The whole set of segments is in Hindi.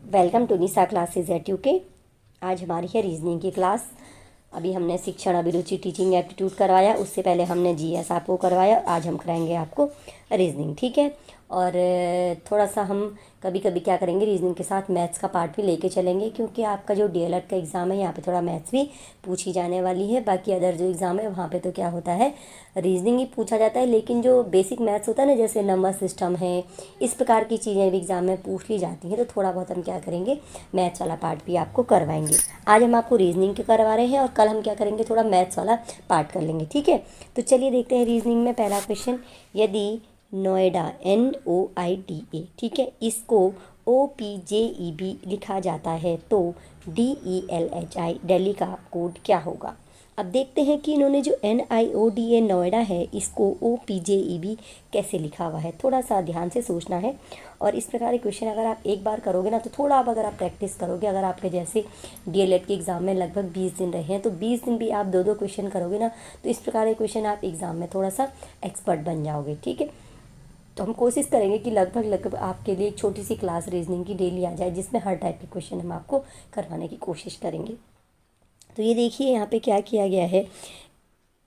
Welcome to Nisha classes at UK. आज हमारी है रीजनिंग की क्लास। अभी हमने शिक्षण अभिरुचि टीचिंग एप्टीट्यूड करवाया, उससे पहले हमने जीएस आपको करवाया। आज हम कराएंगे आपको रीजनिंग, ठीक है। और थोड़ा सा हम कभी कभी क्या करेंगे, रीजनिंग के साथ मैथ्स का पार्ट भी लेके चलेंगे, क्योंकि आपका जो डीएलएड का एग्ज़ाम है यहाँ पे थोड़ा मैथ्स भी पूछी जाने वाली है। बाकी अदर जो एग्ज़ाम है वहाँ पे तो क्या होता है, रीजनिंग ही पूछा जाता है, लेकिन जो बेसिक मैथ्स होता है ना, जैसे नंबर सिस्टम है, इस प्रकार की चीज़ें भी एग्ज़ाम में पूछ ली जाती हैं। तो थोड़ा बहुत हम क्या करेंगे, मैथ्स वाला पार्ट भी आपको करवाएंगे। आज हम आपको रीजनिंग के करवा रहे हैं और कल हम क्या करेंगे, थोड़ा मैथ्स वाला पार्ट कर लेंगे, ठीक है। तो चलिए देखते हैं रीजनिंग में पहला क्वेश्चन। यदि नोएडा NOIDA, ठीक है, इसको OPJEB लिखा जाता है तो DELHI दिल्ली का कोड क्या होगा। अब देखते हैं कि इन्होंने जो NIODA नोएडा है इसको OPJEB कैसे लिखा हुआ है। थोड़ा सा ध्यान से सोचना है। और इस प्रकार के क्वेश्चन अगर आप एक बार करोगे ना, तो थोड़ा आप अगर आप प्रैक्टिस करोगे, अगर आपके जैसे डीएलएड के एग्ज़ाम में लगभग 20 दिन रहे हैं, तो 20 दिन भी आप दो क्वेश्चन करोगे ना, तो इस प्रकार के क्वेश्चन आप एग्ज़ाम में थोड़ा सा एक्सपर्ट बन जाओगे, ठीक है। तो हम कोशिश करेंगे कि लगभग आपके लिए एक छोटी सी क्लास रीजनिंग की डेली आ जाए, जिसमें हर टाइप के क्वेश्चन हम आपको करवाने की कोशिश करेंगे। तो ये देखिए यहाँ पे क्या किया गया है,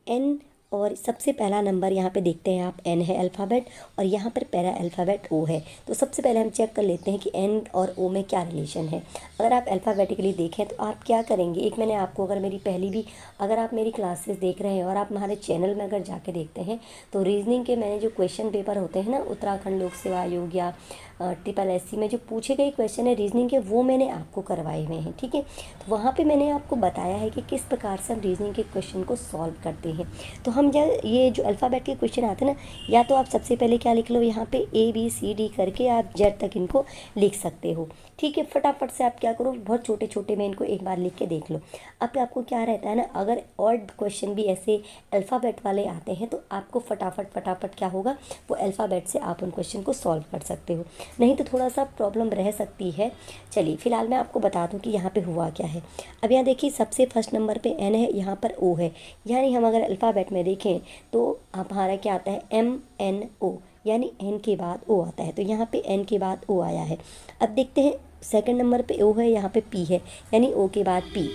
एन, और सबसे पहला नंबर यहाँ पे देखते हैं आप, एन है अल्फ़ाबेट, और यहाँ पर पहला अल्फ़ाबेट ओ है। तो सबसे पहले हम चेक कर लेते हैं कि एन और ओ में क्या रिलेशन है। अगर आप अल्फ़ाबेटिकली देखें तो आप क्या करेंगे, एक मैंने आपको, अगर मेरी पहली भी, अगर आप मेरी क्लासेस देख रहे हैं और आप हमारे चैनल में अगर जाके देखते हैं, तो रीजनिंग के मैंने जो क्वेश्चन पेपर होते हैं ना, उत्तराखंड लोक सेवा आयोग या SSC में जो पूछे गए क्वेश्चन है रीजनिंग के, वो मैंने आपको करवाए हुए हैं, ठीक है। तो वहाँ पे मैंने आपको बताया है कि किस प्रकार से हम रीजनिंग के क्वेश्चन को सॉल्व करते हैं। तो हम जब ये जो अल्फ़ाबेट के क्वेश्चन आते हैं ना, या तो आप सबसे पहले क्या लिख लो, यहाँ पे ABCD करके आप जेड तक इनको लिख सकते हो, ठीक है। फटाफट से आप क्या करो, बहुत छोटे छोटे में इनको एक बार लिख के देख लो। अब आपको क्या रहता है ना, अगर ऑड क्वेश्चन भी ऐसे अल्फ़ाबेट वाले आते हैं, तो आपको फटाफट क्या होगा, वो अल्फ़ाबेट से आप उन क्वेश्चन को सॉल्व कर सकते हो, नहीं तो थोड़ा सा प्रॉब्लम रह सकती है। चलिए फिलहाल मैं आपको बता दूं कि यहाँ पे हुआ क्या है। अब यहाँ देखिए, सबसे फर्स्ट नंबर पे एन है, यहाँ पर ओ है, यानी हम अगर अल्फ़ाबेट में देखें तो हमारा क्या आता है, MNO, यानी एन के बाद ओ आता है। तो यहाँ पे एन के बाद ओ आया है। अब देखते हैं सेकंड नंबर पे ओ है, यहाँ पे पी है, यानी ओ के बाद पी।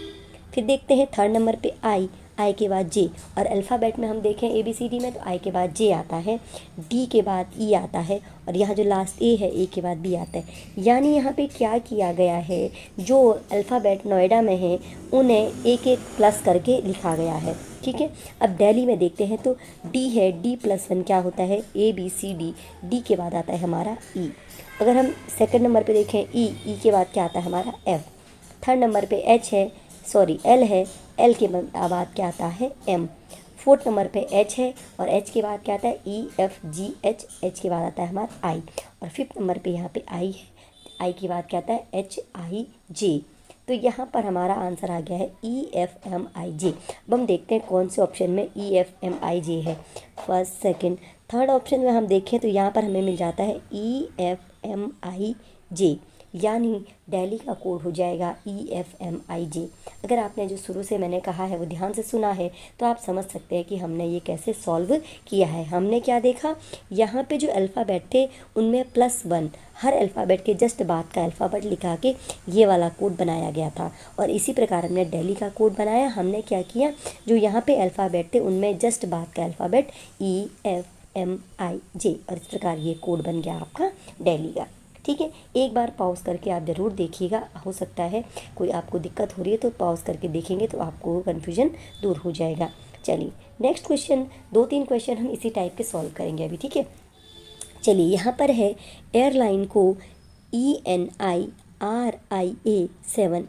फिर देखते हैं थर्ड नंबर पे आई के बाद जे, और अल्फ़ाबेट में हम देखें ABCD में तो आई के बाद जे आता है, डी के बाद ई आता है, और यहाँ जो लास्ट ए है, ए के बाद बी आता है। यानी यहाँ पे क्या किया गया है, जो अल्फ़ाबेट नोएडा में है उन्हें एक एक प्लस करके लिखा गया है, ठीक है। अब दिल्ली में देखते हैं तो डी है, D+1 क्या होता है, ABCD, डी के बाद आता है हमारा ई। अगर हम सेकंड नंबर पे देखें ई के बाद क्या आता है हमारा एफ। थर्ड नंबर पे एल है, एल के बाद क्या आता है एम। फोर्थ नंबर पे एच है, और एच के बाद क्या आता है EFGH, एच के बाद आता है हमारा आई। और फिफ्थ नंबर पे यहाँ पे आई है, आई के बाद क्या आता है HIJ। तो यहाँ पर हमारा आंसर आ गया है EFMIJ। अब हम देखते हैं कौन से ऑप्शन में EFMIJ है, फर्स्ट सेकंड थर्ड ऑप्शन में हम देखें तो यहाँ पर हमें मिल जाता है EFMIJ, यानी दिल्ली का कोड हो जाएगा EFMIJ। अगर आपने जो शुरू से मैंने कहा है वो ध्यान से सुना है, तो आप समझ सकते हैं कि हमने ये कैसे सॉल्व किया है। हमने क्या देखा, यहाँ पे जो अल्फ़ाबेट थे उनमें +1 हर अल्फ़ाबेट के जस्ट बाद का अल्फ़ाबेट लिखा के ये वाला कोड बनाया गया था, और इसी प्रकार हमने दिल्ली का कोड बनाया। हमने क्या किया, जो यहाँ पे अल्फ़ाबेट थे उनमें जस्ट बाद का अल्फ़ाबेट EFMIJ, और इस प्रकार ये कोड बन गया आपका दिल्ली का, ठीक है। एक बार पॉज करके आप ज़रूर देखिएगा, हो सकता है कोई आपको दिक्कत हो रही है तो पॉज करके देखेंगे तो आपको कन्फ्यूजन दूर हो जाएगा। चलिए नेक्स्ट क्वेश्चन, 2-3 क्वेश्चन हम इसी टाइप के सॉल्व करेंगे अभी, ठीक है। चलिए यहाँ पर है, एयरलाइन को ENIRIA7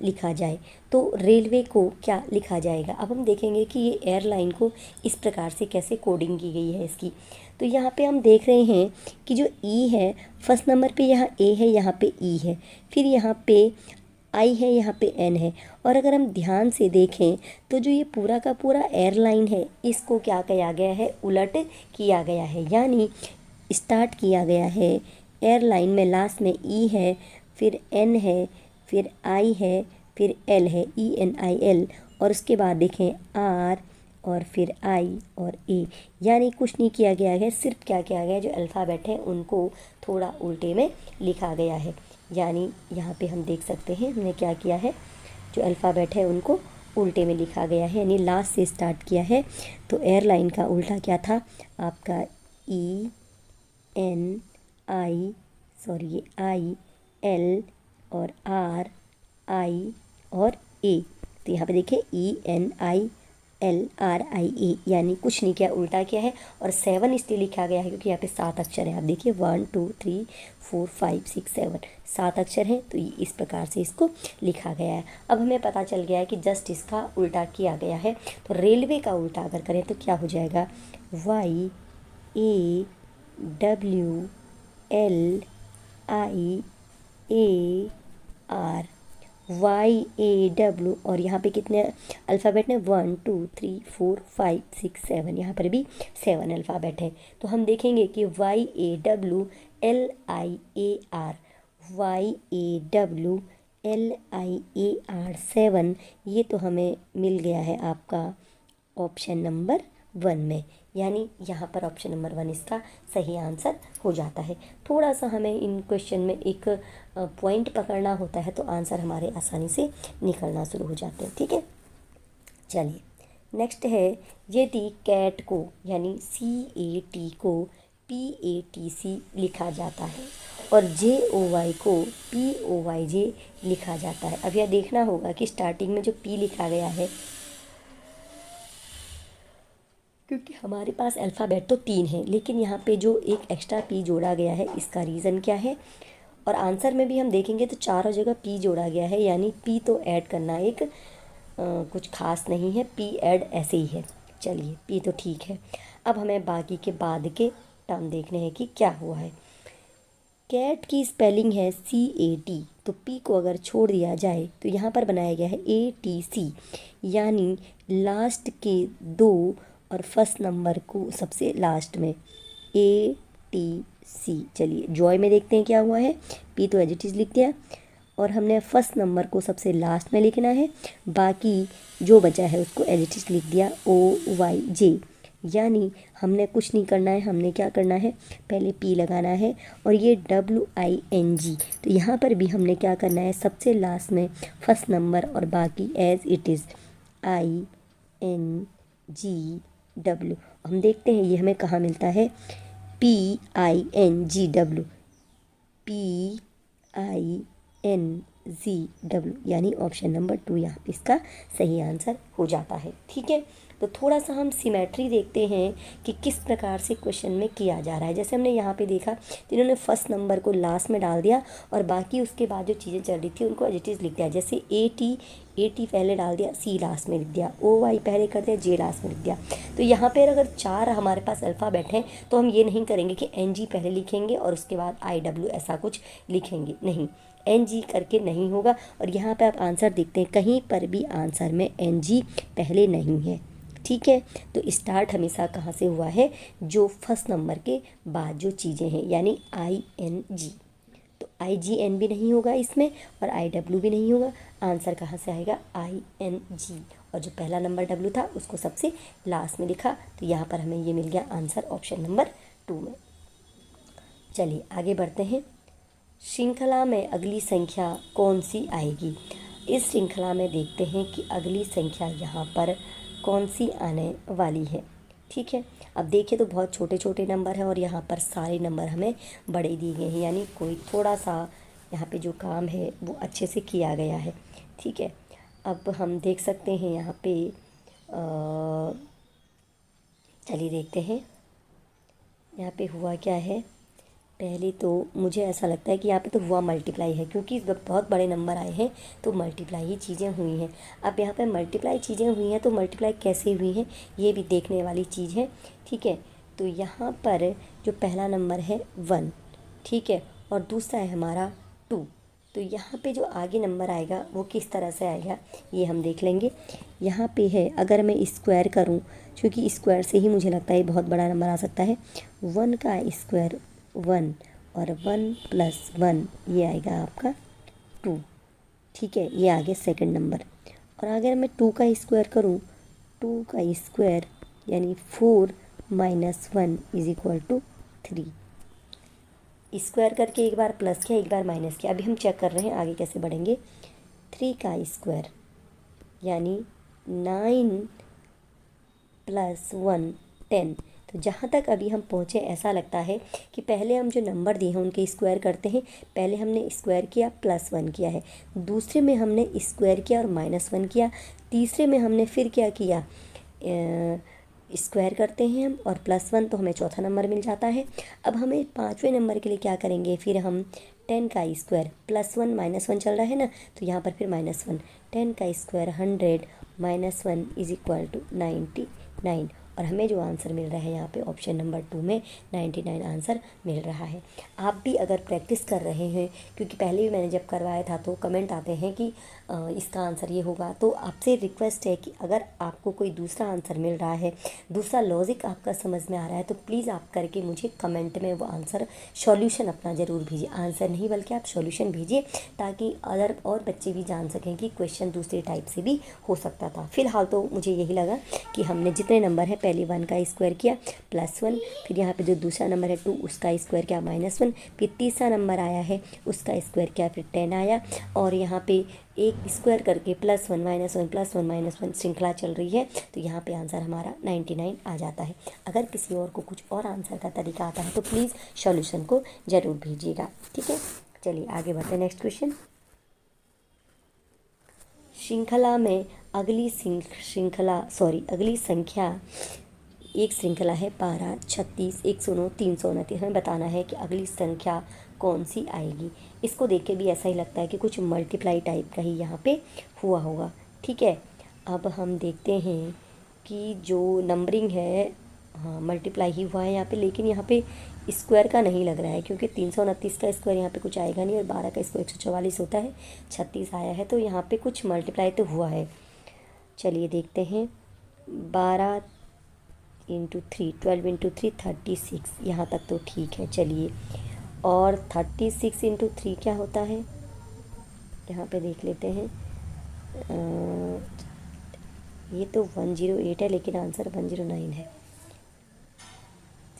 लिखा जाए तो रेलवे को क्या लिखा जाएगा। अब हम देखेंगे कि ये एयरलाइन को इस प्रकार से कैसे कोडिंग की गई है इसकी। तो यहाँ पे हम देख रहे हैं कि जो ई है, फर्स्ट नंबर पे यहाँ ए है, यहाँ पे ई है, फिर यहाँ पे आई है, यहाँ पे एन है। और अगर हम ध्यान से देखें तो जो ये पूरा का पूरा एयरलाइन है, इसको क्या किया गया है, उलट किया गया है, यानी स्टार्ट किया गया है एयरलाइन में, लास्ट में ई है, फिर एन है, फिर आई है, फिर एल है, ENIL, और उसके बाद देखें आर, और फिर आई और ए। यानी कुछ नहीं किया गया है, सिर्फ क्या किया गया है, जो अल्फ़ाबेट है उनको थोड़ा उल्टे में लिखा गया है। यानी यहाँ पे हम देख सकते हैं हमने क्या किया है, जो अल्फ़ाबेट है उनको उल्टे में लिखा गया है, यानी लास्ट से स्टार्ट किया है। तो एयरलाइन का उल्टा क्या था आपका, IL और RI और A। तो यहाँ पे देखिए ENILRIA, यानी कुछ नहीं किया, उल्टा किया है। और 7 इसलिए लिखा गया है क्योंकि यहाँ पे 7 अक्षर हैं। आप देखिए 1 2 3 4 5 6 7 7 अक्षर हैं, तो ये इस प्रकार से इसको लिखा गया है। अब हमें पता चल गया है कि जस्ट इसका उल्टा किया गया है। तो रेलवे का उल्टा अगर करें तो क्या हो जाएगा, YAWLIAR, YAW। और यहाँ पे कितने अल्फ़ाबेट ने, 1 2 3 4 5 6 7, यहाँ पर भी 7 अल्फ़ाबेट है। तो हम देखेंगे कि YAWLIAR 7, ये तो हमें मिल गया है आपका ऑप्शन नंबर 1 में, यानी यहाँ पर ऑप्शन नंबर 1 इसका सही आंसर हो जाता है। थोड़ा सा हमें इन क्वेश्चन में एक पॉइंट पकड़ना होता है तो आंसर हमारे आसानी से निकलना शुरू हो जाते हैं। ठीक है, चलिए नेक्स्ट है, यदि कैट को यानी CAT को PATC लिखा जाता है और JOY को POYJ लिखा जाता है। अब यह देखना होगा कि स्टार्टिंग में जो P लिखा गया है, क्योंकि हमारे पास अल्फ़ाबेट तो 3 है, लेकिन यहाँ पे जो एक एक्स्ट्रा P जोड़ा गया है इसका रीज़न क्या है। और आंसर में भी हम देखेंगे तो चारों जगह P जोड़ा गया है, यानी P तो ऐड करना एक कुछ खास नहीं है, P ऐड ऐसे ही है। चलिए P तो ठीक है। अब हमें बाकी के बाद के टर्म देखने हैं कि क्या हुआ है। कैट की स्पेलिंग है CAT, तो P को अगर छोड़ दिया जाए तो यहाँ पर बनाया गया है ATC, यानी लास्ट के 2 और फर्स्ट नंबर को सबसे लास्ट में ATC। चलिए जॉय में देखते हैं क्या हुआ है। P तो एज इट इज़ लिख दिया और हमने फर्स्ट नंबर को सबसे लास्ट में लिखना है, बाकी जो बचा है उसको एज इट इज़ लिख दिया OYJ, यानी हमने कुछ नहीं करना है। हमने क्या करना है, पहले P लगाना है और ये WING, तो यहाँ पर भी हमने क्या करना है, सबसे लास्ट में फर्स्ट नंबर और बाकी एज इट इज़ INGW। हम देखते हैं ये हमें कहाँ मिलता है, PINGW, PINGW, यानी ऑप्शन नंबर 2 यहाँ पे इसका सही आंसर हो जाता है। ठीक है, तो थोड़ा सा हम सिमेट्री देखते हैं कि किस प्रकार से क्वेश्चन में किया जा रहा है। जैसे हमने यहाँ पे देखा, जिन्होंने फर्स्ट नंबर को लास्ट में डाल दिया और बाकी उसके बाद जो चीज़ें चल रही थी उनको एज इट इज़ लिख दिया। जैसे AT पहले डाल दिया, C लास्ट में लिख दिया, OY पहले कर दिया, J लास्ट में लिख दिया। तो यहाँ पर अगर 4 हमारे पास अल्फ़ाबेट हैं तो हम ये नहीं करेंगे कि NG पहले लिखेंगे और उसके बाद IW, ऐसा कुछ लिखेंगे नहीं, NG करके नहीं होगा। और यहाँ पे आप आंसर देखते हैं, कहीं पर भी आंसर में NG पहले नहीं है। ठीक है, तो स्टार्ट हमेशा कहाँ से हुआ है, जो फर्स्ट नंबर के बाद जो चीज़ें हैं, यानी ING। तो IGN भी नहीं होगा इसमें और IW भी नहीं होगा। आंसर कहाँ से आएगा, ING, और जो पहला नंबर W था उसको सबसे लास्ट में लिखा, तो यहाँ पर हमें ये मिल गया आंसर ऑप्शन नंबर 2 में। चलिए आगे बढ़ते हैं। श्रृंखला में अगली संख्या कौन सी आएगी। इस श्रृंखला में देखते हैं कि अगली संख्या यहाँ पर कौन सी आने वाली है। ठीक है, अब देखिए तो बहुत छोटे छोटे नंबर हैं और यहाँ पर सारे नंबर हमें बड़े दिए गए हैं, यानी कोई थोड़ा सा यहाँ पे जो काम है वो अच्छे से किया गया है। ठीक है, अब हम देख सकते हैं यहाँ पे, चलिए देखते हैं यहाँ पे हुआ क्या है। पहले तो मुझे ऐसा लगता है कि यहाँ पे तो हुआ मल्टीप्लाई है, क्योंकि बहुत बड़े नंबर आए हैं तो मल्टीप्लाई ही चीज़ें हुई हैं। अब यहाँ पे मल्टीप्लाई चीज़ें हुई हैं तो मल्टीप्लाई कैसे हुई हैं ये भी देखने वाली चीज़ है। ठीक है, तो यहाँ पर जो पहला नंबर है 1, ठीक है, और दूसरा है हमारा 2, तो यहाँ पे जो आगे नंबर आएगा वो किस तरह से आएगा ये हम देख लेंगे। यहाँ पे है, अगर मैं स्क्वायर करूँ, क्योंकि स्क्वायर से ही मुझे लगता है बहुत बड़ा नंबर आ सकता है, 1 का स्क्वायर 1 और 1 + 1 ये आएगा आपका 2। ठीक है, ये आ गया सेकंड नंबर। और अगर मैं 2 का स्क्वायर करूँ, 2 का स्क्वायर यानी 4 - 1 = 3। स्क्वायर करके एक बार प्लस किया, एक बार माइनस किया। अभी हम चेक कर रहे हैं आगे कैसे बढ़ेंगे। 3 का स्क्वायर यानी 9 + 1 10। तो जहाँ तक अभी हम पहुँचे ऐसा लगता है कि पहले हम जो नंबर दिए हैं उनके स्क्वायर करते हैं। पहले हमने स्क्वायर किया +1 किया है, दूसरे में हमने स्क्वायर किया और -1 किया, तीसरे में हमने फिर क्या किया, स्क्वायर करते हैं हम और +1, तो हमें चौथा नंबर मिल जाता है। अब हमें पाँचवें नंबर के लिए क्या करेंगे, फिर हम 10 का स्क्वायर +1 -1 चल रहा है ना, तो यहाँ पर फिर -1, 10 का स्क्वायर 100 -1 = 99। और हमें जो आंसर मिल रहा है यहाँ पे ऑप्शन नंबर 2 में 99 आंसर मिल रहा है। आप भी अगर प्रैक्टिस कर रहे हैं, क्योंकि पहले भी मैंने जब करवाया था तो कमेंट आते हैं कि इसका आंसर ये होगा, तो आपसे रिक्वेस्ट है कि अगर आपको कोई दूसरा आंसर मिल रहा है, दूसरा लॉजिक आपका समझ में आ रहा है, तो प्लीज़ आप करके मुझे कमेंट में वो आंसर सॉल्यूशन अपना ज़रूर भेजिए। आंसर नहीं बल्कि आप सॉल्यूशन भेजिए, ताकि अदर और बच्चे भी जान सकें कि क्वेश्चन दूसरे टाइप से भी हो सकता था। फिलहाल तो मुझे यही लगा कि हमने जितने नंबर है, पहले 1 का स्क्वायर किया +1, फिर यहाँ पे जो दूसरा नंबर है 2 उसका स्क्वायर किया -1, फिर तीसरा नंबर आया है उसका स्क्वायर किया, फिर 10 आया, और यहाँ पे एक स्क्वायर करके +1 -1 +1 -1 श्रृंखला चल रही है, तो यहाँ पे आंसर हमारा 99 आ जाता है। अगर किसी और को कुछ और आंसर का तरीका आता है तो प्लीज़ सॉल्यूशन को ज़रूर भेजिएगा, ठीक है। चलिए आगे बढ़ते हैं। नेक्स्ट क्वेश्चन, श्रृंखला में अगली संख्या एक श्रृंखला है 12, 36, 109, 329। हमें बताना है कि अगली संख्या कौन सी आएगी। इसको देख के भी ऐसा ही लगता है कि कुछ मल्टीप्लाई टाइप का ही यहाँ पे हुआ होगा, ठीक है। अब हम देखते हैं कि जो नंबरिंग है, हाँ मल्टीप्लाई ही हुआ है यहाँ पे, लेकिन यहाँ पे स्क्वायर का नहीं लग रहा है, क्योंकि 329 का स्क्वायर यहाँ पे कुछ आएगा नहीं, और 12 का स्क्वायर 144 होता है, 36 आया है, तो यहाँ पे कुछ मल्टीप्लाई तो हुआ है। चलिए देखते हैं। 12 × 3 12 × 3 36, यहाँ तक तो ठीक है। चलिए, और 36 × 3 क्या होता है, यहाँ पे देख लेते हैं। ये तो 108 है, लेकिन आंसर 109 है।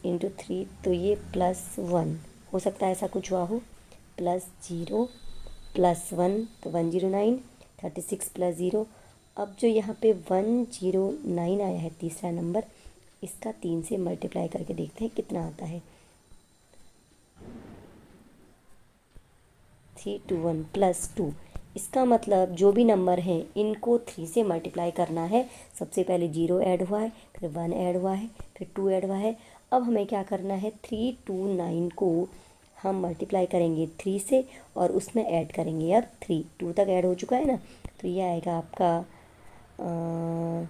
×3 तो ये +1 हो सकता है, ऐसा कुछ हुआ हो। +0 +1 तो 109, 36 +0। अब जो यहाँ पे 109 आया है तीसरा नंबर, इसका 3 से मल्टीप्लाई करके देखते हैं कितना आता है। 3 × 1 +2। इसका मतलब जो भी नंबर हैं इनको 3 से मल्टीप्लाई करना है। सबसे पहले 0 ऐड हुआ है, फिर 1 ऐड हुआ है, फिर 2 ऐड हुआ है। अब हमें क्या करना है, 329 को हम मल्टीप्लाई करेंगे 3 से, और उसमें ऐड करेंगे अब 3। 2 तक ऐड हो चुका है ना, तो ये आएगा आपका और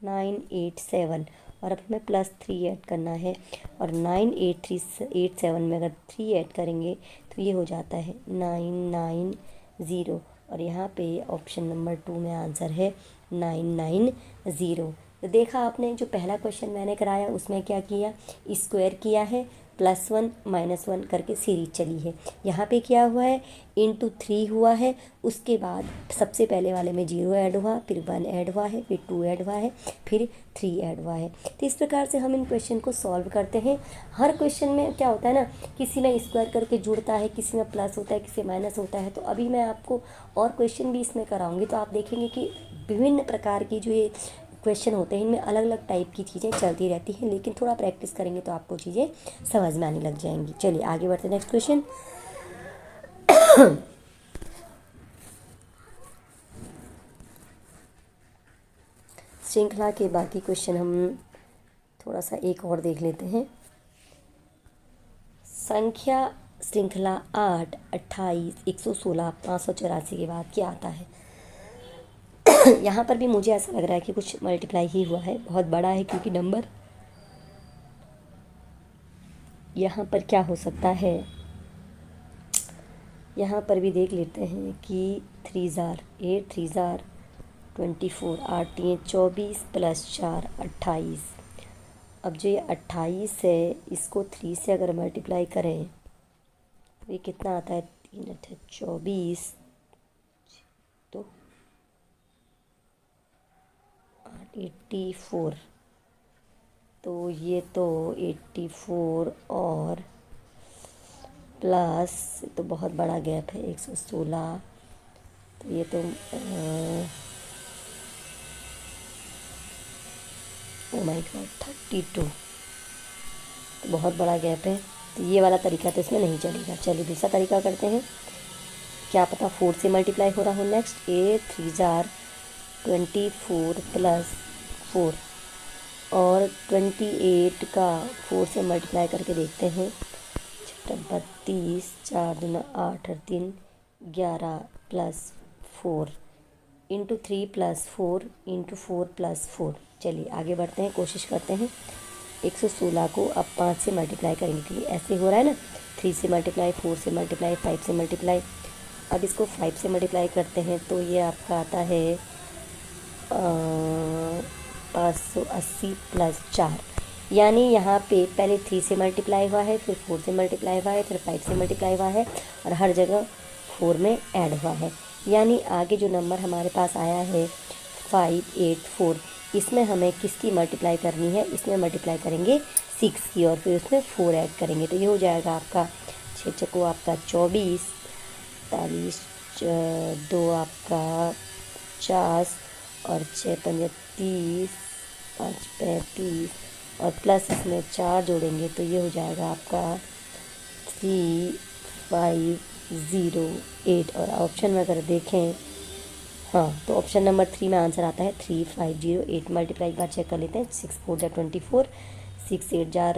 987, और अब हमें +3 ऐड करना है, और 98387 में अगर 3 ऐड करेंगे तो ये हो जाता है 990, और यहाँ पे ऑप्शन नंबर 2 में आंसर है 990। तो देखा आपने, जो पहला क्वेश्चन मैंने कराया उसमें क्या किया, स्क्वायर किया है, +1 -1 करके सीरीज चली है। यहाँ पे क्या हुआ है, ×3 हुआ है, उसके बाद सबसे पहले वाले में 0 ऐड हुआ, फिर 1 ऐड हुआ है, फिर 2 ऐड हुआ है, फिर 3 ऐड हुआ है। तो इस प्रकार से हम इन क्वेश्चन को सॉल्व करते हैं। हर क्वेश्चन में क्या होता है ना, किसी में स्क्वायर करके जुड़ता है, किसी में प्लस होता है, किसी में माइनस होता है। तो अभी मैं आपको और क्वेश्चन भी इसमें कराऊंगी, तो आप देखेंगे कि विभिन्न प्रकार की जो ये क्वेश्चन होते हैं इनमें अलग अलग टाइप की चीज़ें चलती रहती हैं, लेकिन थोड़ा प्रैक्टिस करेंगे तो आपको चीज़ें समझ में आने लग जाएंगी। चलिए आगे बढ़ते हैं। नेक्स्ट क्वेश्चन, श्रृंखला के बाकी क्वेश्चन हम थोड़ा सा एक और देख लेते हैं। संख्या श्रृंखला 8, 28, 116, 584 के बाद क्या आता है। यहाँ पर भी मुझे ऐसा लग रहा है कि कुछ मल्टीप्लाई ही हुआ है, बहुत बड़ा है क्योंकि नंबर। यहाँ पर क्या हो सकता है, यहाँ पर भी देख लेते हैं कि 3 जार 8, 3 जार 24, 8 3 24 +4 28। अब जो ये 28 है, इसको 3 से अगर मल्टीप्लाई करें तो ये कितना आता है, 3 8 24, तो 84। तो ये तो 84 और प्लस, तो बहुत बड़ा गैप है 116, तो ये तो ओ माय गॉड 32, तो बहुत बड़ा गैप है। तो ये वाला तरीका तो इसमें नहीं चलेगा। चलिए दूसरा तरीका करते हैं, क्या पता 4 से मल्टीप्लाई हो रहा हो। नेक्स्ट ए 3 जार 24 प्लस 4, और 28 का 4 से मल्टीप्लाई करके देखते हैं। 32, 4 दूना 8 और 3 11 plus 4 into 3 plus 4 into 4 plus 4। चलिए आगे बढ़ते हैं, कोशिश करते हैं। 116 को अब 5 से मल्टीप्लाई करेंगे, क्योंकि ऐसे हो रहा है ना, 3 से मल्टीप्लाई, 4 से मल्टीप्लाई, 5 से मल्टीप्लाई। अब इसको 5 से मल्टीप्लाई करते हैं तो ये आपका आता है 580 प्लस 4, यानी यहाँ पे पहले 3 से मल्टीप्लाई हुआ है, फिर 4 से मल्टीप्लाई हुआ है, फिर 5 से मल्टीप्लाई हुआ है, और हर जगह 4 में ऐड हुआ है। यानी आगे जो नंबर हमारे पास आया है 584, इसमें हमें किसकी मल्टीप्लाई करनी है, इसमें मल्टीप्लाई करेंगे 6 की, और फिर उसमें 4 ऐड करेंगे। तो ये हो जाएगा आपका 6 चको आपका 24, 40, 2 आपका 50, और 6 पंजे 30, 5 35, और प्लस इसमें 4 जोड़ेंगे तो ये हो जाएगा आपका 3508। और ऑप्शन में अगर देखें, हाँ, तो ऑप्शन नंबर 3 में आंसर आता है 3508। मल्टीप्लाई एक बार चेक कर लेते हैं। 6 4 जार 24, 6 8 जार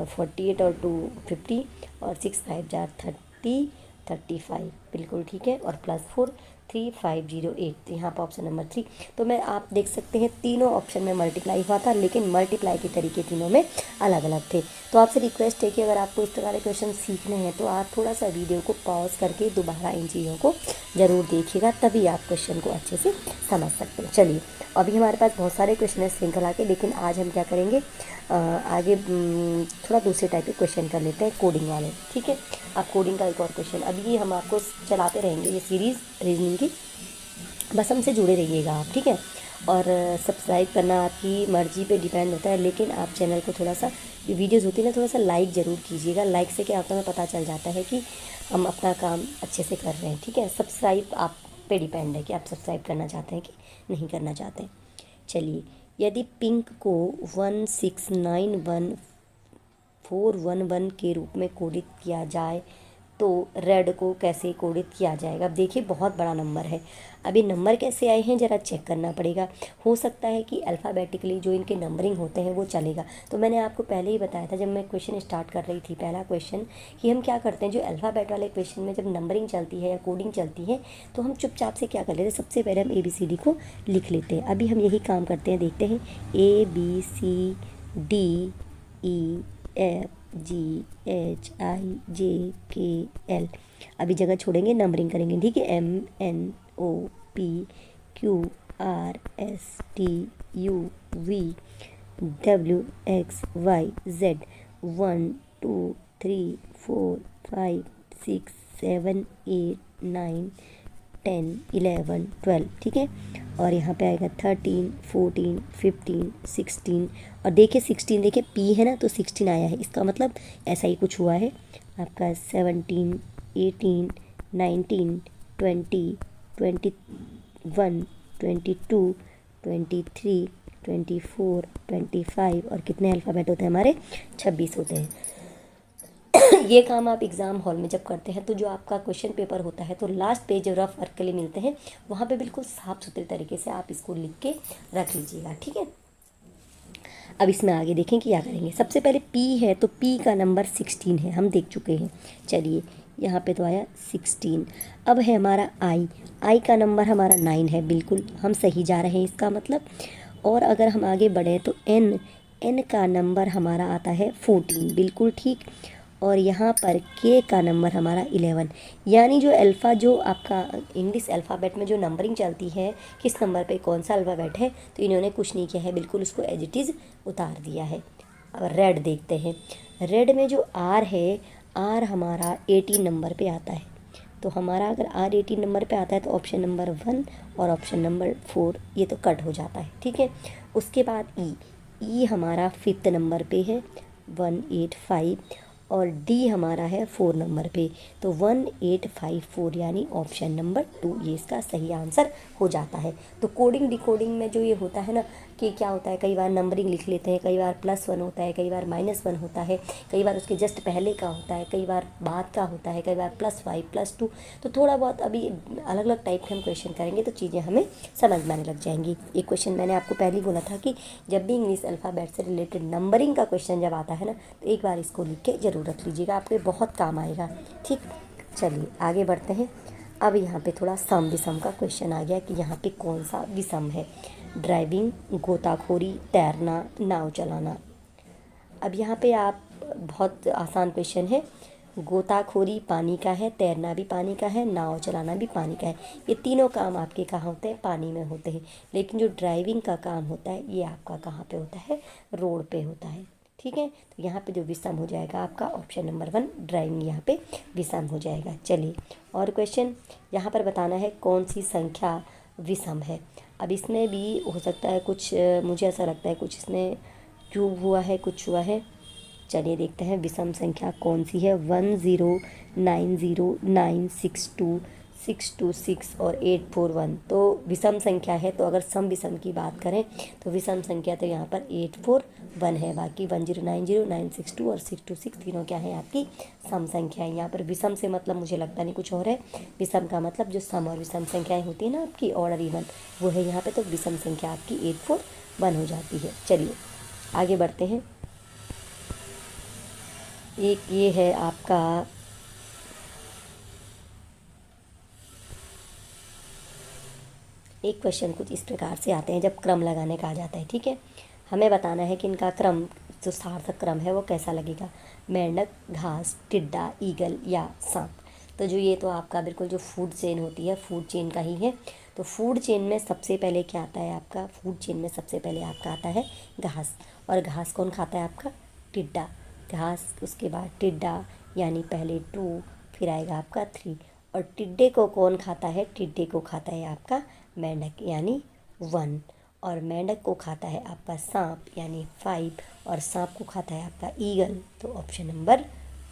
48 और 2 50, और 6 5 जार 35, बिल्कुल ठीक है, और प्लस 4 3508। तो यहाँ पर ऑप्शन नंबर 3। तो मैं आप देख सकते हैं तीनों ऑप्शन में मल्टीप्लाई हुआ था, लेकिन मल्टीप्लाई के तरीके तीनों में अलग अलग थे। तो आपसे रिक्वेस्ट है कि अगर आपको इस तरह के क्वेश्चन सीखने हैं तो आप थोड़ा सा वीडियो को पॉज करके दोबारा इन चीज़ों को ज़रूर देखिएगा, तभी आप क्वेश्चन को अच्छे से समझ सकते हैं। चलिए अभी हमारे पास बहुत सारे क्वेश्चन है श्रृंखला के, लेकिन आज हम क्या करेंगे, आगे थोड़ा दूसरे टाइप के क्वेश्चन कर लेते हैं, कोडिंग वाले। ठीक है, अब कोडिंग का एक और क्वेश्चन, अभी हम आपको चलाते रहेंगे ये सीरीज़ रीजनिंग की, बस हमसे जुड़े रहिएगा आप। ठीक है, और सब्सक्राइब करना आपकी मर्ज़ी पे डिपेंड होता है, लेकिन आप चैनल को थोड़ा सा, ये वीडियोज़ होती है ना, थोड़ा सा लाइक ज़रूर कीजिएगा। लाइक से क्या होता है, हमें पता चल जाता है कि हम अपना काम अच्छे से कर रहे हैं। ठीक है, सब्सक्राइब आप पे डिपेंड है कि आप सब्सक्राइब करना चाहते हैं कि नहीं करना चाहते हैं। चलिए, यदि पिंक को 1691411 के रूप में कोडित किया जाए तो रेड को कैसे कोडित किया जाएगा। अब देखिए बहुत बड़ा नंबर है, अभी नंबर कैसे आए हैं ज़रा चेक करना पड़ेगा। हो सकता है कि अल्फ़ाबेटिकली जो इनके नंबरिंग होते हैं वो चलेगा। तो मैंने आपको पहले ही बताया था जब मैं क्वेश्चन स्टार्ट कर रही थी, पहला क्वेश्चन, कि हम क्या करते हैं, जो अल्फ़ाबेट वाले क्वेश्चन में जब नंबरिंग चलती है या कोडिंग चलती है तो हम चुपचाप से क्या कर लेते हैं, सबसे पहले हम ABCD को लिख लेते हैं। अभी हम यही काम करते हैं, देखते हैं ABCDEFGHIJKL। अभी जगह छोड़ेंगे, नंबरिंग करेंगे। ठीक है, MNOPQRSTUVWXYZ 1 2 3 4 5 6 7 8 9 10 11 12। ठीक है, और यहाँ पे आएगा 13 14 15 16, और देखिए 16, देखिए P है ना, तो 16 आया है, इसका मतलब ऐसा ही कुछ हुआ है आपका। 17 18 19 20 21 22 23 24 25, और कितने अल्फ़ाबेट होते हैं हमारे, 26 होते हैं। ये काम आप एग्ज़ाम हॉल में जब करते हैं तो जो आपका क्वेश्चन पेपर होता है तो लास्ट पेज जो रफ वर्क के लिए मिलते हैं वहाँ पे बिल्कुल साफ़ सुथरे तरीके से आप इसको लिख के रख लीजिएगा। ठीक है, अब इसमें आगे देखें कि क्या करेंगे। सबसे पहले P है तो P का नंबर 16 है, हम देख चुके हैं। चलिए यहाँ पे तो आया 16। अब है हमारा I का नंबर हमारा 9 है, बिल्कुल हम सही जा रहे हैं इसका मतलब। और अगर हम आगे बढ़े तो N का नंबर हमारा आता है 14, बिल्कुल ठीक। और यहाँ पर K का नंबर हमारा 11, यानी जो अल्फ़ा, जो आपका इंग्लिश अल्फ़ाबेट में जो नंबरिंग चलती है, किस नंबर पे कौन सा अल्फ़ाबेट है, तो इन्होंने कुछ नहीं किया है, बिल्कुल उसको एज इट इज़ उतार दिया है। अब रेड देखते हैं, रेड में जो R है, R हमारा 18 नंबर पे आता है। तो हमारा अगर R 18 नंबर पे आता है तो ऑप्शन नंबर 1 और ऑप्शन नंबर 4 ये तो कट हो जाता है। ठीक है, उसके बाद ई हमारा 5th नंबर पे है 185, और डी हमारा है 4 नंबर पे। तो 1854 यानी ऑप्शन नंबर 2 ये इसका सही आंसर हो जाता है। तो कोडिंग डिकोडिंग में जो ये होता है ना कि क्या होता है, कई बार नंबरिंग लिख लेते हैं, कई बार +1 होता है, कई बार -1 होता है, कई बार उसके जस्ट पहले का होता है, कई बार बाद का होता है, कई बार +5 +2। तो थोड़ा बहुत अभी अलग अलग टाइप के हम क्वेश्चन करेंगे तो चीज़ें हमें समझ में आने लग जाएंगी। एक क्वेश्चन मैंने आपको पहले ही बोला था कि जब भी इंग्लिश अल्फ़ाबेट से रिलेटेड नंबरिंग का क्वेश्चन जब आता है ना तो एक बार इसको लिख के ज़रूर रख लीजिएगा, आपके बहुत काम आएगा। ठीक, चलिए आगे बढ़ते हैं। अब यहाँ पे थोड़ा सम विषम का क्वेश्चन आ गया कि यहाँ पे कौन सा विषम है। ड्राइविंग, गोताखोरी, तैरना, नाव चलाना। अब यहाँ पे आप बहुत आसान क्वेश्चन है। गोताखोरी पानी का है, तैरना भी पानी का है, नाव चलाना भी पानी का है। ये तीनों काम आपके कहाँ होते हैं, पानी में होते हैं। लेकिन जो ड्राइविंग का काम होता है ये आपका कहाँ पे होता है, रोड पे होता है। ठीक है, तो यहाँ पे जो विषम हो जाएगा आपका ऑप्शन नंबर 1 ड्राइविंग, यहाँ पे विषम हो जाएगा। चलिए और क्वेश्चन यहाँ पर बताना है कौन सी संख्या विषम है। अब इसमें भी हो सकता है कुछ, मुझे ऐसा लगता है कुछ इसमें क्यूब हुआ है, कुछ हुआ है। चलिए देखते हैं विषम संख्या कौन सी है। 10909626226 और 841 तो विषम संख्या है। तो अगर सम विषम की बात करें तो विषम संख्या तो यहाँ पर 841 है, बाकी 1090962 और 626 तीनों क्या है आपकी सम संख्या है। यहाँ पर विषम से मतलब मुझे लगता नहीं कुछ और है। विषम का मतलब जो सम और विषम संख्याएँ होती है ना आपकी ऑर्डर इवन, वो है यहाँ पे। तो विषम संख्या आपकी 841 हो जाती है। चलिए आगे बढ़ते हैं। एक ये है आपका एक क्वेश्चन कुछ इस प्रकार से आते हैं जब क्रम लगाने का आ जाता है। ठीक है, हमें बताना है कि इनका क्रम जो सार्थक क्रम है वो कैसा लगेगा। मेंढक, घास, टिड्डा, ईगल या सांप। तो जो ये तो आपका बिल्कुल जो फूड चेन होती है, फूड चेन का ही है। तो फूड चेन में सबसे पहले क्या आता है आपका, फूड चेन में सबसे पहले आपका आता है घास। और घास कौन खाता है आपका, टिड्डा। घास, उसके बाद टिड्डा यानी पहले 2, फिर आएगा आपका 3। और टिड्डे को कौन खाता है, टिड्डे को खाता है आपका मेंढक यानी 1। और मेंढक को खाता है आपका सांप यानी 5। और सांप को खाता है आपका ईगल। तो ऑप्शन नंबर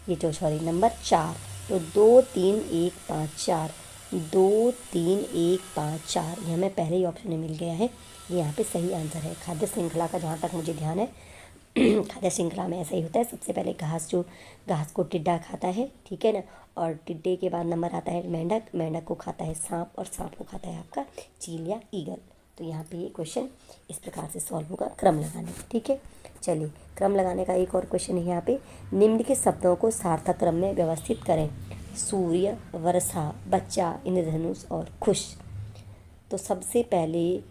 ये जो सॉरी नंबर 4। तो 2 3 1 5 4, 2 3 1 5 4 ये हमें पहले ही ऑप्शन में मिल गया है। ये यहाँ पे सही आंसर है। खाद्य श्रृंखला का जहाँ तक मुझे ध्यान है खाद्य श्रृंखला में ऐसा ही होता है। सबसे पहले घास को टिड्डा खाता है, ठीक है ना। और टिड्डे के बाद नंबर आता है मेंढक, मेंढक को खाता है सांप, और सांप को खाता है आपका चील या ईगल। तो यहाँ पे ये क्वेश्चन इस प्रकार से सॉल्व होगा क्रम लगाने। ठीक है, चलिए क्रम लगाने का एक और क्वेश्चन है यहाँ पे। निम्नलिखित शब्दों को सार्थक क्रम में व्यवस्थित करें। सूर्य, वर्षा, बच्चा, इंद्रधनुष और खुश। तो सबसे पहले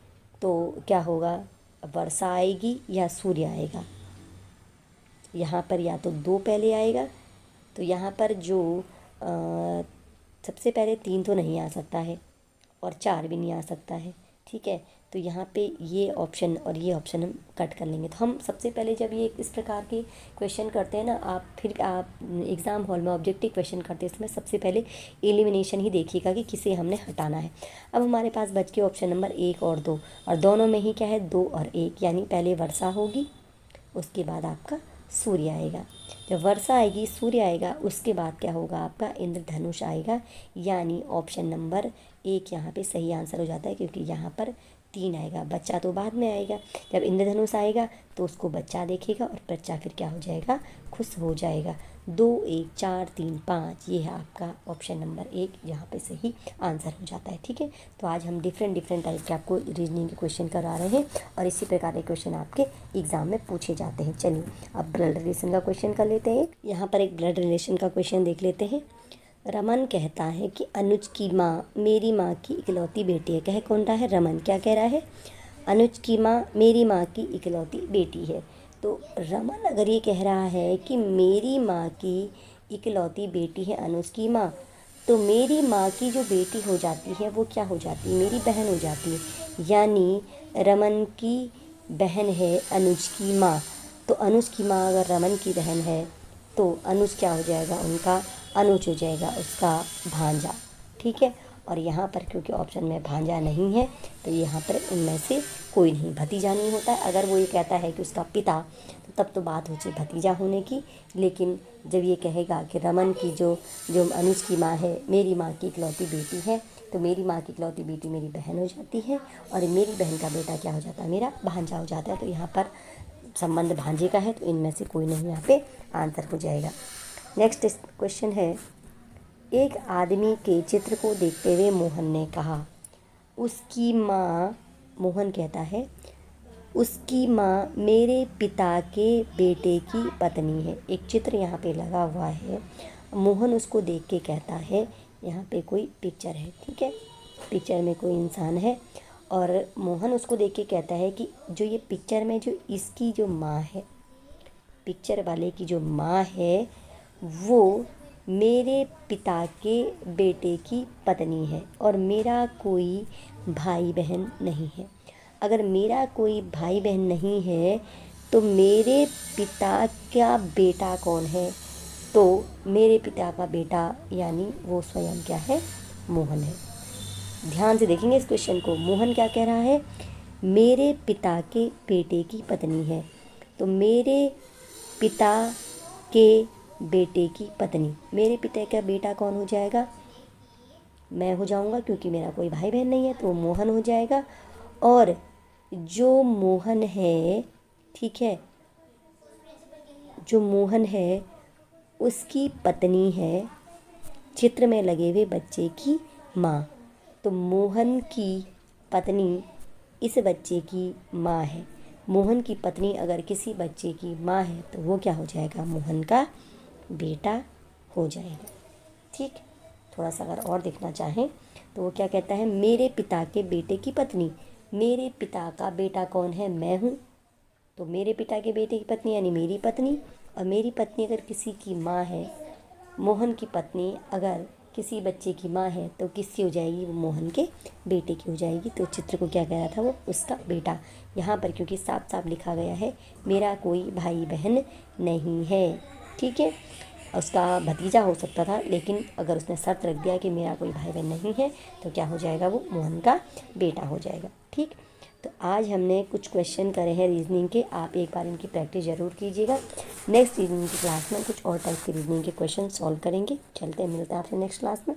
तो क्या होगा, वर्षा आएगी या सूर्य आएगा। यहाँ पर या तो 2 पहले आएगा। तो यहाँ पर जो सबसे पहले 3 तो नहीं आ सकता है और 4 भी नहीं आ सकता है। ठीक है, तो यहाँ पे ये ऑप्शन और ये ऑप्शन हम कट कर लेंगे। तो हम सबसे पहले जब ये इस प्रकार के क्वेश्चन करते हैं ना, आप एग्ज़ाम हॉल में ऑब्जेक्टिव क्वेश्चन करते हैं, इसमें सबसे पहले एलिमिनेशन ही देखिएगा कि किसे हमने हटाना है। अब हमारे पास बच के ऑप्शन नंबर 1 और 2, और दोनों में ही क्या है 2 और 1, यानी पहले वर्षा होगी उसके बाद आपका सूर्य आएगा। जब वर्षा आएगी सूर्य आएगा उसके बाद क्या होगा आपका इंद्रधनुष आएगा, यानी ऑप्शन नंबर 1 यहाँ पे सही आंसर हो जाता है, क्योंकि यहाँ पर 3 आएगा। बच्चा तो बाद में आएगा, जब इंद्रधनुष आएगा तो उसको बच्चा देखेगा और बच्चा फिर क्या हो जाएगा, खुश हो जाएगा। 2 1 4 3 5 ये है आपका ऑप्शन नंबर 1 यहाँ पे सही आंसर हो जाता है। ठीक है, तो आज हम डिफरेंट टाइप के आपको रीजनिंग के क्वेश्चन करा रहे हैं और इसी प्रकार के क्वेश्चन आपके एग्जाम में पूछे जाते हैं। चलिए अब ब्लड रिलेशन का क्वेश्चन कर लेते हैं। यहाँ पर एक ब्लड रिलेशन का क्वेश्चन देख लेते हैं। रमन कहता है कि अनुज की माँ मेरी माँ की इकलौती बेटी है। कह कौन रहा है, रमन क्या कह रहा है, अनुज की माँ मेरी माँ की इकलौती बेटी है। तो रमन अगर ये कह रहा है कि मेरी माँ की इकलौती बेटी है अनुज की माँ, तो मेरी माँ की जो बेटी हो जाती है वो क्या हो जाती है, मेरी बहन हो जाती है। यानी रमन की बहन है अनुज की माँ। तो अनुज की माँ अगर रमन की बहन है तो अनुज क्या हो जाएगा, उनका अनुज हो जाएगा, उसका भांजा। ठीक है, और यहाँ पर क्योंकि ऑप्शन में भांजा नहीं है तो यहाँ पर इनमें से कोई नहीं, भतीजा नहीं होता है। अगर वो ये कहता है कि उसका पिता, तो तब तो बात हो जाए भतीजा होने की। लेकिन जब ये कहेगा कि रमन की जो जो अनुज की माँ है मेरी माँ की इकलौती बेटी है, तो मेरी माँ की इकलौती बेटी मेरी बहन हो जाती है, और मेरी बहन का बेटा क्या हो जाता है, मेरा भांजा हो जाता है। तो यहाँ पर संबंध भांजे का है, तो इनमें से कोई नहीं यहाँ पे आंसर हो जाएगा। नेक्स्ट क्वेश्चन है, एक आदमी के चित्र को देखते हुए मोहन ने कहा उसकी माँ, मोहन कहता है उसकी माँ मेरे पिता के बेटे की पत्नी है। एक चित्र यहाँ पे लगा हुआ है, मोहन उसको देख के कहता है, यहाँ पे कोई पिक्चर है, ठीक है, पिक्चर में कोई इंसान है, और मोहन उसको देख के कहता है कि जो ये पिक्चर में जो इसकी जो माँ है, पिक्चर वाले की जो माँ है वो मेरे पिता के बेटे की पत्नी है, और मेरा कोई भाई बहन नहीं है। अगर मेरा कोई भाई बहन नहीं है तो मेरे पिता का बेटा कौन है, तो मेरे पिता का बेटा यानी वो स्वयं क्या है, मोहन है। ध्यान से देखेंगे इस क्वेश्चन को। मोहन क्या कह रहा है, मेरे पिता के बेटे की पत्नी है, तो मेरे पिता के बेटे की पत्नी, मेरे पिता का बेटा कौन हो जाएगा, मैं हो जाऊंगा, क्योंकि मेरा कोई भाई बहन नहीं है, तो मोहन हो जाएगा। और जो मोहन है, ठीक है, जो मोहन है उसकी पत्नी है चित्र में लगे हुए बच्चे की माँ, तो मोहन की पत्नी इस बच्चे की माँ है। मोहन की पत्नी अगर किसी बच्चे की माँ है तो वो क्या हो जाएगा, मोहन का बेटा हो जाएगा। ठीक, थोड़ा सा अगर और देखना चाहें तो वो क्या कहता है, मेरे पिता के बेटे की पत्नी, मेरे पिता का बेटा कौन है, मैं हूँ, तो मेरे पिता के बेटे की पत्नी यानी मेरी पत्नी, और मेरी पत्नी अगर किसी की माँ है, मोहन की पत्नी अगर किसी बच्चे की माँ है तो किसकी हो जाएगी, वो मोहन के बेटे की हो जाएगी। तो चित्र को क्या कह रहा था, वो उसका बेटा। यहाँ पर क्योंकि साफ साफ लिखा गया है मेरा कोई भाई बहन नहीं है, ठीक है, उसका भतीजा हो सकता था, लेकिन अगर उसने शर्त रख दिया कि मेरा कोई भाई बहन नहीं है तो क्या हो जाएगा, वो मोहन का बेटा हो जाएगा। ठीक, तो आज हमने कुछ क्वेश्चन करे हैं रीजनिंग के, आप एक बार इनकी प्रैक्टिस ज़रूर कीजिएगा। नेक्स्ट रीजनिंग की क्लास में कुछ और टाइप के रीजनिंग के क्वेश्चन सॉल्व करेंगे। चलते हैं, मिलते हैं आपसे नेक्स्ट क्लास में।